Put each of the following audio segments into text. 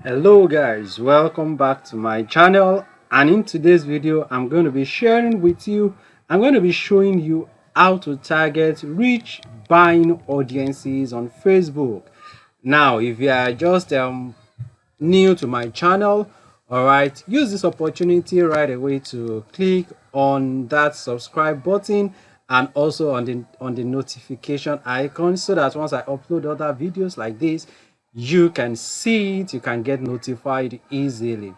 Hello guys, welcome back to my channel, and in today's video I'm going to be sharing with you, I'm going to be showing you how to target rich buying audiences on Facebook. Now if you are just new to my channel, all right, use this opportunity right away to click on that subscribe button and also on the notification icon, so that once I upload other videos like this, you can see it, you can get notified easily.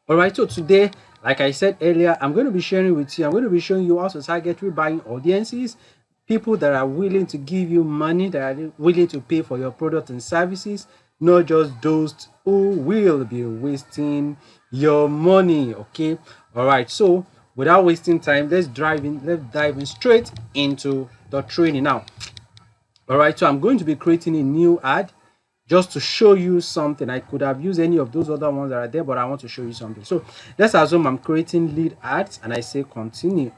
All right, so today, like I said earlier, I'm going to be sharing with you, I'm going to be showing you how to target rebuying audiences, people that are willing to give you money, that are willing to pay for your product and services, not just those who will be wasting your money. Okay, all right, so without wasting time, let's dive in straight into the training now. All right, so I'm going to be creating a new ad just to show you something. I could have used any of those other ones that are there, but I want to show you something. So let's assume I'm creating lead ads and I say continue.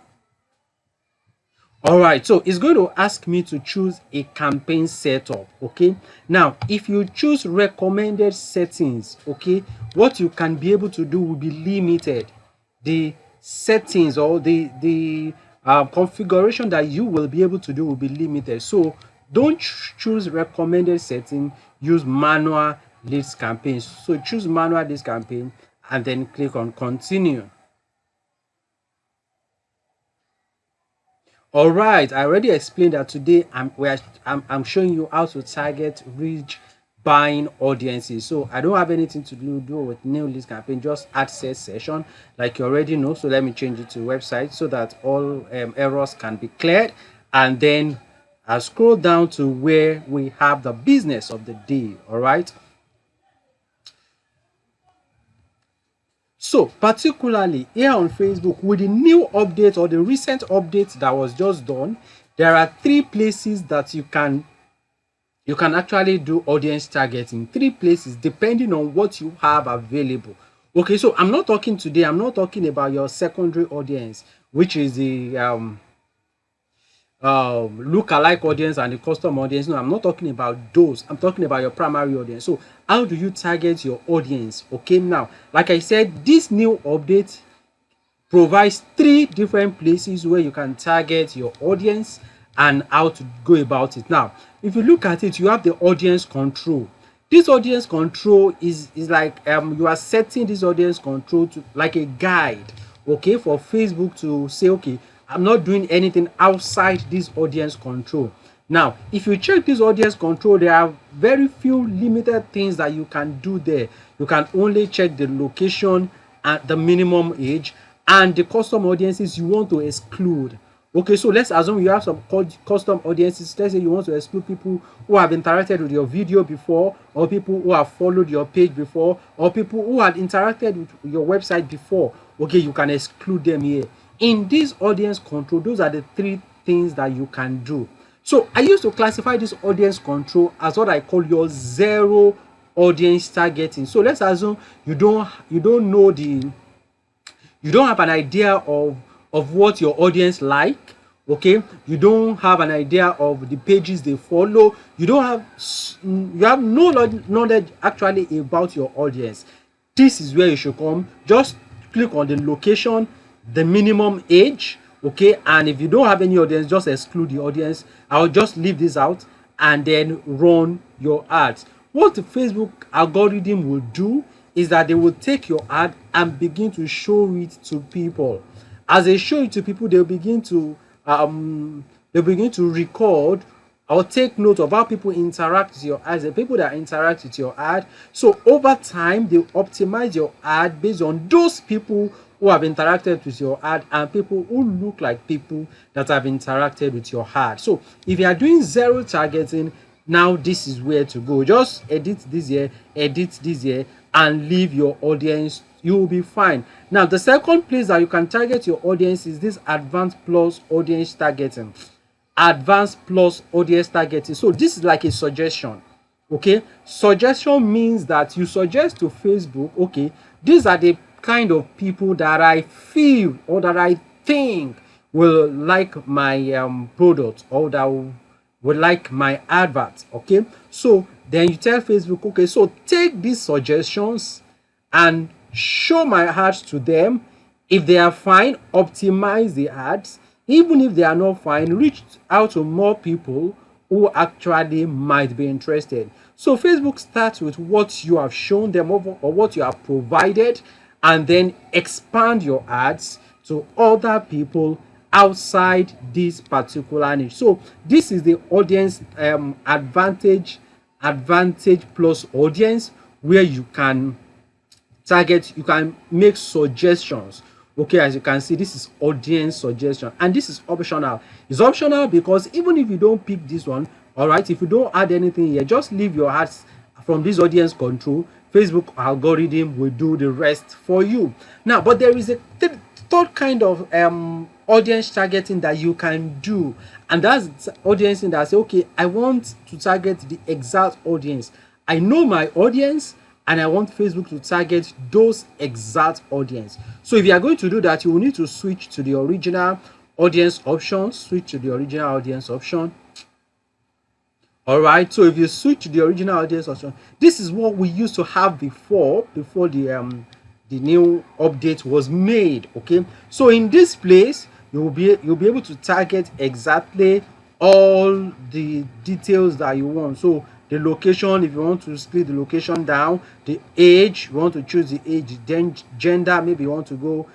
All right, so it's going to ask me to choose a campaign setup. Okay, now if you choose recommended settings, okay, what you can be able to do will be limited. The settings or the configuration that you will be able to do will be limited. So don't choose recommended setting, use manual leads campaigns. So choose manual leads campaign and then click on continue. All right, I already explained that today I'm showing you how to target rich buying audiences. So I don't have anything to do with new list campaign, just add set session like you already know. So let me change it to website so that all errors can be cleared, and then I scroll down to where we have the business of the day. All right, so particularly here on Facebook, with the new update or the recent update that was just done, there are three places that you can actually do audience targeting. Three places depending on what you have available. Okay, so I'm not talking today, I'm not talking about your secondary audience, which is the look-alike audience and the custom audience. No, I'm not talking about those, I'm talking about your primary audience. So how do you target your audience? Okay, now like I said, this new update provides three different places where you can target your audience and how to go about it. Now if you look at it, you have the audience control. This audience control is like you are setting this audience control to like a guide, okay, for Facebook to say, okay, I'm not doing anything outside this audience control. Now if you check this audience control, there are very few limited things that you can do there. You can only check the location and the minimum age and the custom audiences you want to exclude. Okay, so let's assume you have some custom audiences. Let's say you want to exclude people who have interacted with your video before, or people who have followed your page before, or people who had interacted with your website before. Okay, you can exclude them here. In this audience control, those are the three things that you can do. So I used to classify this audience control as what I call your zero audience targeting. So let's assume you don't know the you don't have an idea of what your audience like. Okay, you don't have an idea of the pages they follow, you have no knowledge actually about your audience. This is where you should come. Just click on the location, the minimum age, okay, and if you don't have any audience, just exclude the audience. I'll just leave this out and then run your ads. What the Facebook algorithm will do is that they will take your ad and begin to show it to people. As they show it to people, they'll begin to record or take note of how people interact with your ads, the people that interact with your ad. So over time, they optimize your ad based on those people who have interacted with your ad and people who look like people that have interacted with your ad. So if you are doing zero targeting, now this is where to go. Just edit this here, and leave your audience. You will be fine. Now the second place that you can target your audience is this advanced plus audience targeting. Advanced plus audience targeting. So this is like a suggestion. Okay, suggestion means that you suggest to Facebook, okay, these are the kind of people that I feel or that I think will like my product, or that would like my advert. Okay, so Then you tell Facebook, okay, so take these suggestions and show my ads to them. If they are fine, optimize the ads. Even if they are not fine, reach out to more people who actually might be interested. So Facebook starts with what you have shown them over or what you have provided, and then expand your ads to other people outside this particular niche. So this is the audience advantage plus audience, where you can target, you can make suggestions. Okay, as you can see, this is audience suggestion, and this is optional. It's optional because even if you don't pick this one, all right, if you don't add anything here, just leave your ads from this audience control. Facebook algorithm will do the rest for you. Now, but there is a third kind of audience targeting that you can do, and that's audience that say, okay, I want to target the exact audience. I know my audience, and I want Facebook to target those exact audience. So if you are going to do that, you will need to switch to the original audience option. Switch to the original audience option. All right, so if you switch to the original audience option, this is what we used to have before the new update was made. Okay, so in this place, you'll be able to target exactly all the details that you want. So the location, if you want to split the location down, the age, you want to choose the age, then gender, maybe you want to go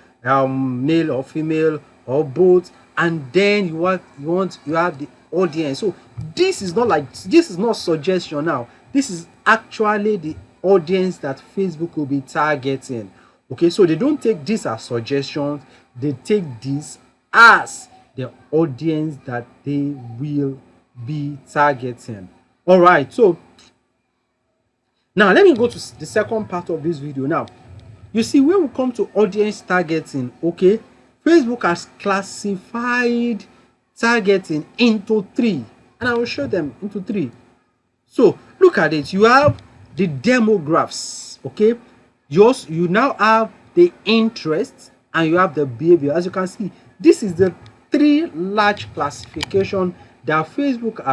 male or female or both, and then you have the audience. So this is not suggestion now. This is actually the audience that Facebook will be targeting. Okay, so they don't take this as suggestions, they take this as the audience that they will be targeting. All right, so now let me go to the second part of this video. Now you see, when we come to audience targeting, okay, Facebook has classified targeting into three, and I will show them into three. So look at it. You have the demographics. Okay, you now have the interest, and you have the behavior. As you can see, this is the three large classification that Facebook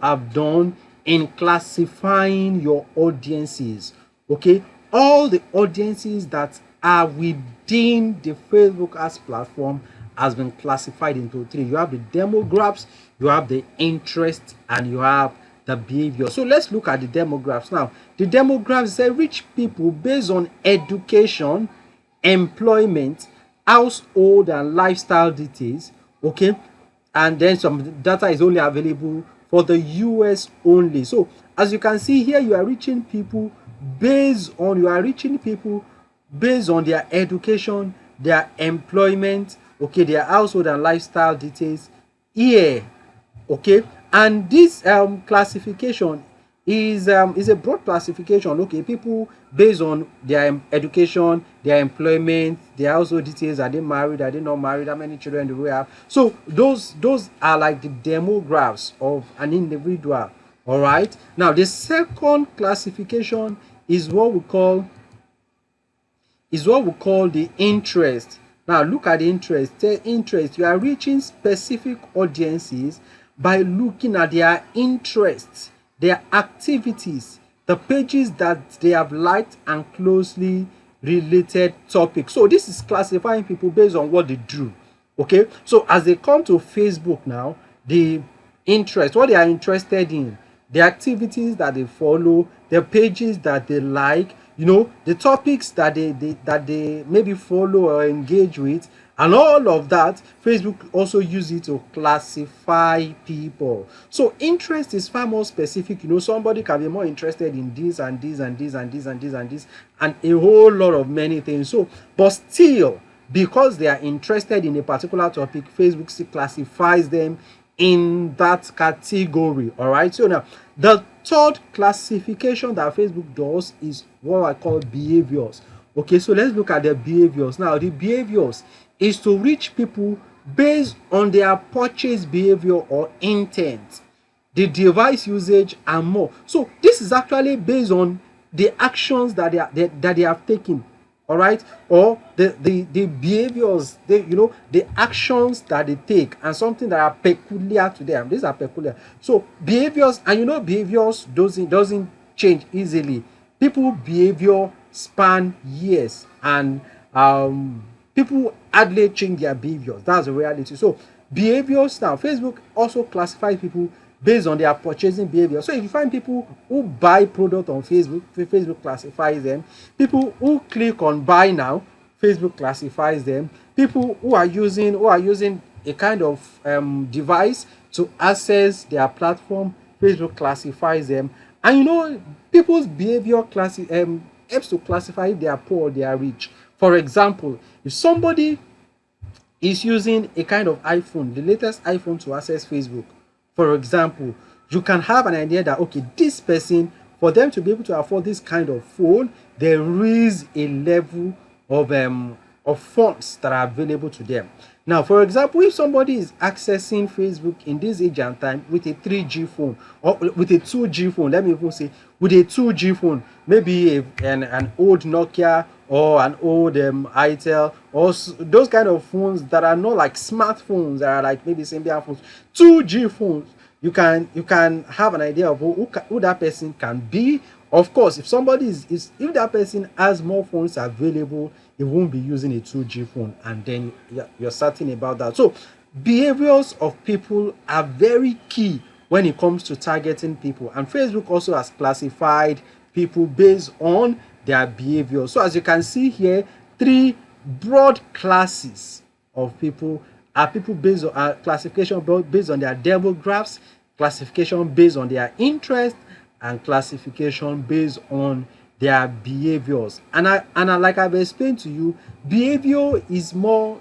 have done in classifying your audiences. Okay, all the audiences that are within the Facebook ads platform has been classified into three. You have the demographics, you have the interest, and you have the behavior. So let's look at the demographics now. The demographics say rich people based on education, employment, household, and lifestyle details. Okay, and then some data is only available for the US only. So as you can see here, you are reaching people based on their education, their employment, okay, their household and lifestyle details here. Okay, and this classification is a broad classification. Okay, people based on their education, their employment, their household details. Are they married, are they not married, how many children do we have? So those are like the demographics of an individual. All right, now the second classification is what we call the interest. Now look at the interest. The interest, you are reaching specific audiences by looking at their interests, their activities, the pages that they have liked, and closely related topics. So this is classifying people based on what they do. Okay, so as they come to Facebook now, the interest, what they are interested in, the activities that they follow, the pages that they like, you know, the topics that they maybe follow or engage with, and all of that, Facebook also use it to classify people. So interest is far more specific. You know, somebody can be more interested in this and this and this and this and this and this and a whole lot of many things. So, but still, because they are interested in a particular topic, Facebook still classifies them in that category. All right, so now the third classification that Facebook does is what I call behaviors. Okay, so let's look at the behaviors. Now the behaviors is to reach people based on their purchase behavior or intent, the device usage, and more. So this is actually based on the actions that they have taken. All right, or the behaviors, the actions that they take, and something that are peculiar to them. These are peculiar. So behaviors, and behaviors doesn't change easily. People behavior span years, and people hardly change their behaviors. That's the reality. So behaviors now, Facebook also classifies people based on their purchasing behavior. So if you find people who buy product on Facebook, Facebook classifies them. People who click on buy now, Facebook classifies them. People who are using a kind of device to access their platform, Facebook classifies them. And people's behavior helps to classify if they are poor or they are rich. For example, if somebody is using a kind of iPhone, the latest iPhone, to access Facebook, for example, you can have an idea that, okay, this person, for them to be able to afford this kind of phone, there is a level of funds that are available to them. Now, for example, if somebody is accessing Facebook in this age and time with a 3G phone, or with a 2G phone, let me even say with a 2G phone, maybe an old Nokia or an old Itel, or those kind of phones that are not like smartphones, that are like maybe Symbian phones, 2G phones, you can have an idea of who that person can be. Of course, if somebody is if that person has more phones available, he won't be using a 2G phone, and then you're certain about that. So behaviors of people are very key when it comes to targeting people, and Facebook also has classified people based on their behavior. So as you can see here, three broad classes of people are people based on classification based on their demographics, classification based on their interest, and classification based on their behaviors. And I like I've explained to you, behavior is more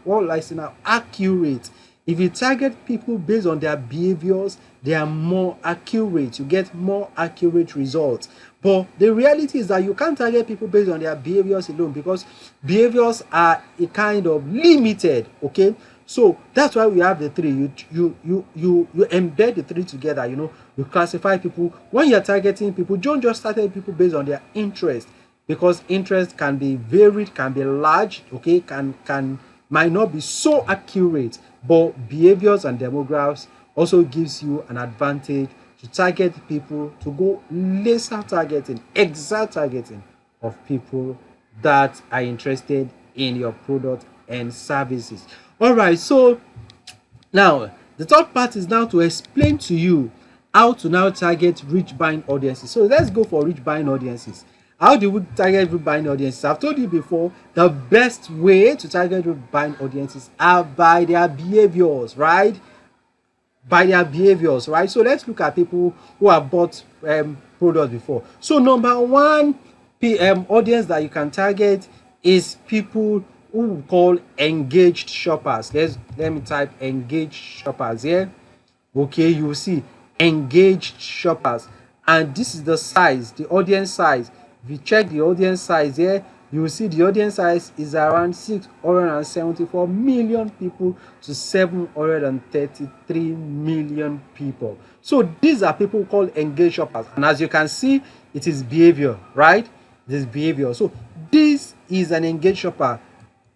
what like say now accurate. If you target people based on their behaviors, they are more accurate. You get more accurate results. But the reality is that you can't target people based on their behaviors alone, because behaviors are a kind of limited. Okay, so that's why we have the three. You embed the three together. You classify people. When you're targeting people, don't just target people based on their interest, because interest can be varied, can be large. Okay, can might not be so accurate, but behaviors and demographics also gives you an advantage to target people, to go laser targeting, exact targeting of people that are interested in your product and services. All right, so now the third part is now to explain to you how to now target rich buying audiences. So let's go for rich buying audiences. How do we target rich buying audiences? I've told you before, the best way to target rich buying audiences are by their behaviors, right? By their behaviors, right? So let's look at people who have bought products before. So number one audience that you can target is people who we call engaged shoppers. Let me type engaged shoppers here. Okay, you will see engaged shoppers, and this is the size, the audience size. If you check the audience size here, you will see the audience size is around 674 million people to 733 million people. So these are people called engaged shoppers, and as you can see, it is behavior, right? This behavior. So this is an engaged shopper.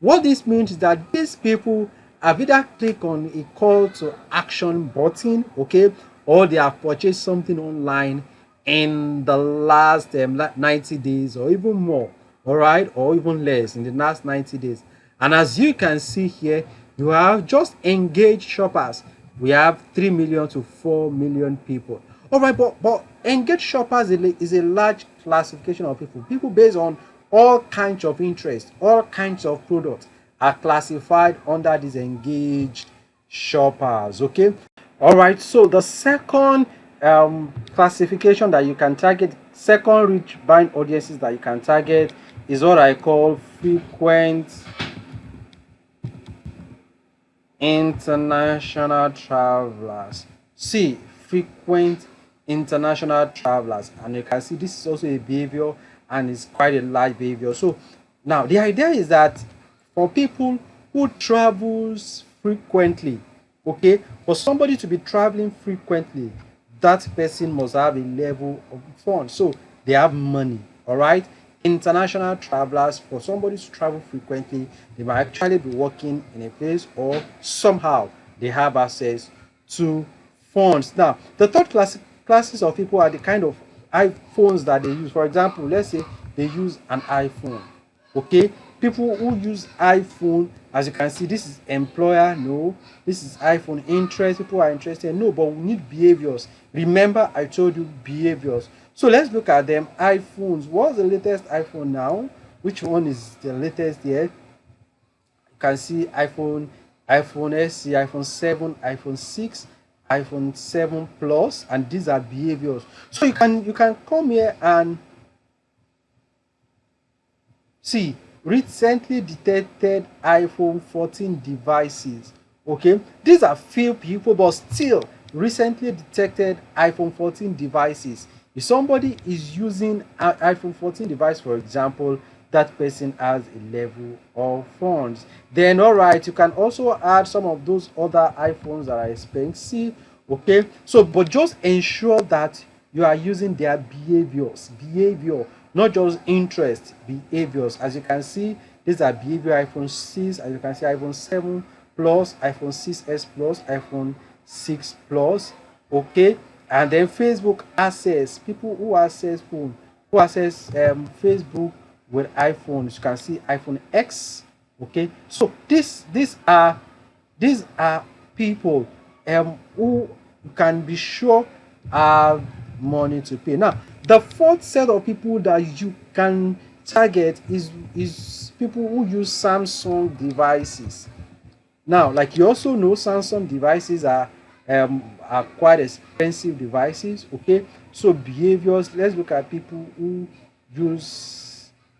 What this means is that these people have either clicked on a call to action button, okay, or they have purchased something online in the last 90 days or even more, all right, or even less in the last 90 days. And as you can see here, you have just engaged shoppers. We have 3 million to 4 million people. All right, but engaged shoppers is a large classification of people based on all kinds of interest, all kinds of products are classified under these engaged shoppers. Okay, all right, so the second classification that you can target, second rich buying audiences that you can target, is what I call frequent international travelers. See, frequent international travelers, and you can see this is also a behavior, and it's quite a large behavior. So now the idea is that for people who travels frequently, okay, for somebody to be traveling frequently, that person must have a level of funds, so they have money. All right, international travelers, for somebody to travel frequently, they might actually be working in a place, or somehow they have access to funds. Now the third classes of people are the kind of iPhones that they use. For example, let's say they use an iPhone. Okay, people who use iPhone, as you can see, this is employer, no, this is iPhone. Interest, people are interested, no, but we need behaviors. Remember I told you behaviors. So let's look at them. iPhones, what's the latest iPhone now? Which one is the latest here? You can see iPhone SE, iPhone 7, iPhone 6, iPhone 7 Plus, and these are behaviors. So you can come here and see recently detected iPhone 14 devices. Okay, these are few people, but still recently detected iPhone 14 devices. If somebody is using an iPhone 14 device, for example, that person has a level of funds. Then all right, you can also add some of those other iPhones that are expensive. Okay, so but just ensure that you are using their behavior, not just interest, behaviors. As you can see, these are behavior. iPhone 6, as you can see, iPhone 7 Plus, iPhone 6s Plus, iPhone 6 Plus. Okay, and then Facebook access, people who access phone, who access Facebook with iPhones. You can see iPhone X. Okay, so these are people who you can be sure have money to pay. Now, the fourth set of people that you can target is people who use Samsung devices. Now, like you also know, Samsung devices are quite expensive devices. Okay, so behaviors. Let's look at people who use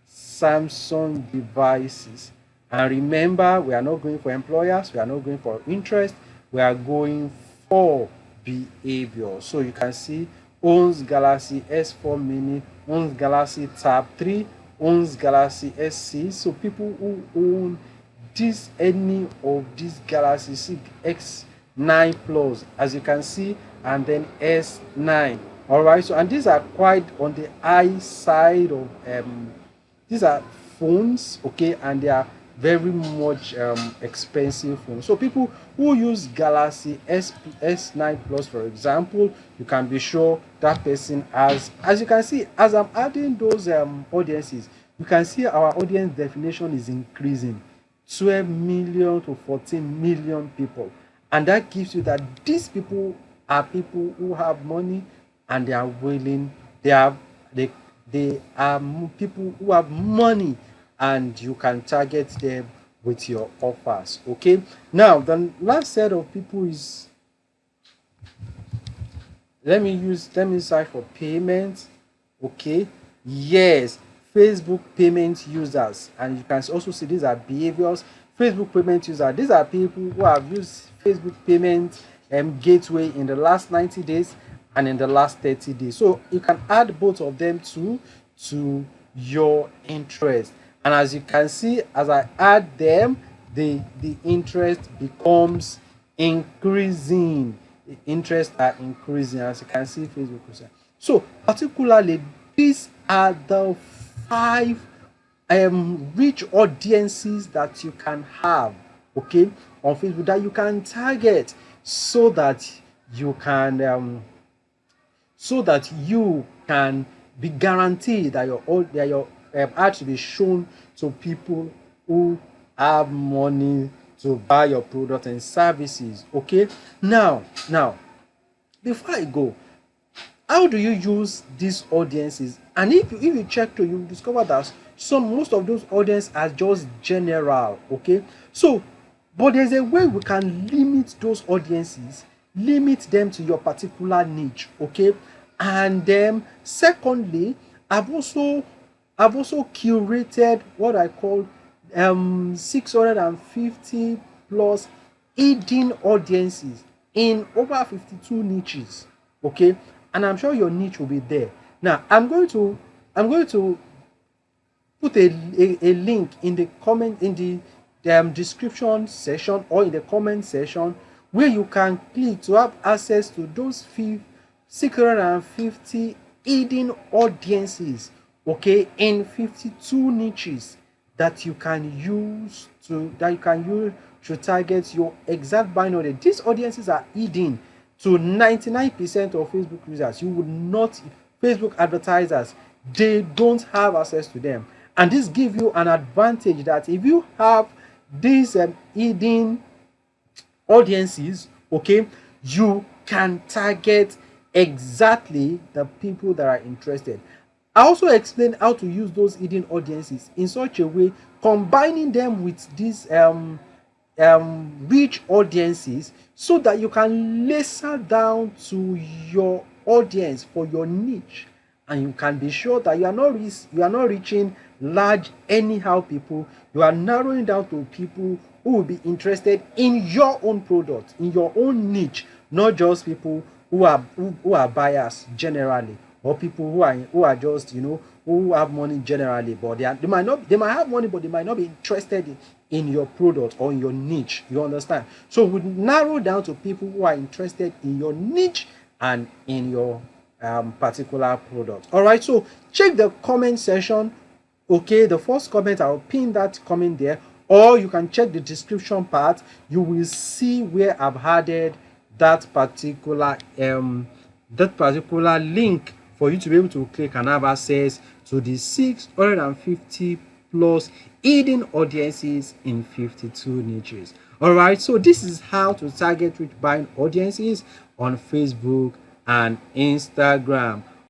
Samsung devices. And remember, we are not going for employers, we are not going for interest, we are going for behavior. So you can see owns Galaxy S4 Mini, owns Galaxy Tab 3, owns Galaxy S6. So people who own this any of these Galaxy X9 Plus, as you can see, and then S9. All right, so and these are quite on the high side of these are phones, okay, and they are very much expensive phones. So people who use Galaxy S9 Plus, for example, you can be sure that person has, as you can see, as I'm adding those audiences, you can see our audience definition is increasing. 12 million to 14 million people, and that gives you that these people are people who have money, and they are willing, they are people who have money, and you can target them with your offers. Okay, now the last set of people is, let me search for payment. Okay, yes, Facebook payment users, and you can also see these are behaviors. Facebook payment user, these are people who have used Facebook payment gateway in the last 90 days and in the last 30 days. So you can add both of them to your interest, and as you can see, as I add them, the interest becomes increasing. The interest are increasing, as you can see. Facebook. So particularly, these are the 5 rich audiences that you can have, okay, on Facebook, that you can target, so that you can be guaranteed that your ad should be shown to people who have money to buy your product and services. Okay, now before I go, how do you use these audiences? And if you check to, you discover that most of those audience are just general. Okay, so but there's a way we can limit those audiences, limit them to your particular niche. Okay, and then secondly, I've also curated what I call 650 plus hidden audiences in over 52 niches. Okay, and I'm sure your niche will be there. Now I'm going to put a link in the comment, in the description section, or in the comment section, where you can click to have access to those 650 hidden audiences, okay, in 52 niches that you can use to target your exact buying audience. These audiences are hidden to 99% of Facebook users. You would not Facebook advertisers, they don't have access to them. And this gives you an advantage that if you have these hidden audiences, okay, you can target exactly the people that are interested. I also explained how to use those hidden audiences in such a way, combining them with these rich audiences, so that you can laser down to your audience for your niche, and you can be sure that you are not reaching large anyhow people. You are narrowing down to people who will be interested in your own product, in your own niche, not just people who are buyers generally, or people who are just, you know, who have money generally, but they might have money, but they might not be interested in your product or in your niche. You understand? So we narrow down to people who are interested in your niche and in your particular product. All right, so check the comment section. Okay, the first comment, I'll pin that comment there, or you can check the description part. You will see where I've added that particular link for you to be able to click and have access to the 650 plus hidden audiences in 52 niches. All right, so this is how to target rich buying audiences on Facebook and Instagram.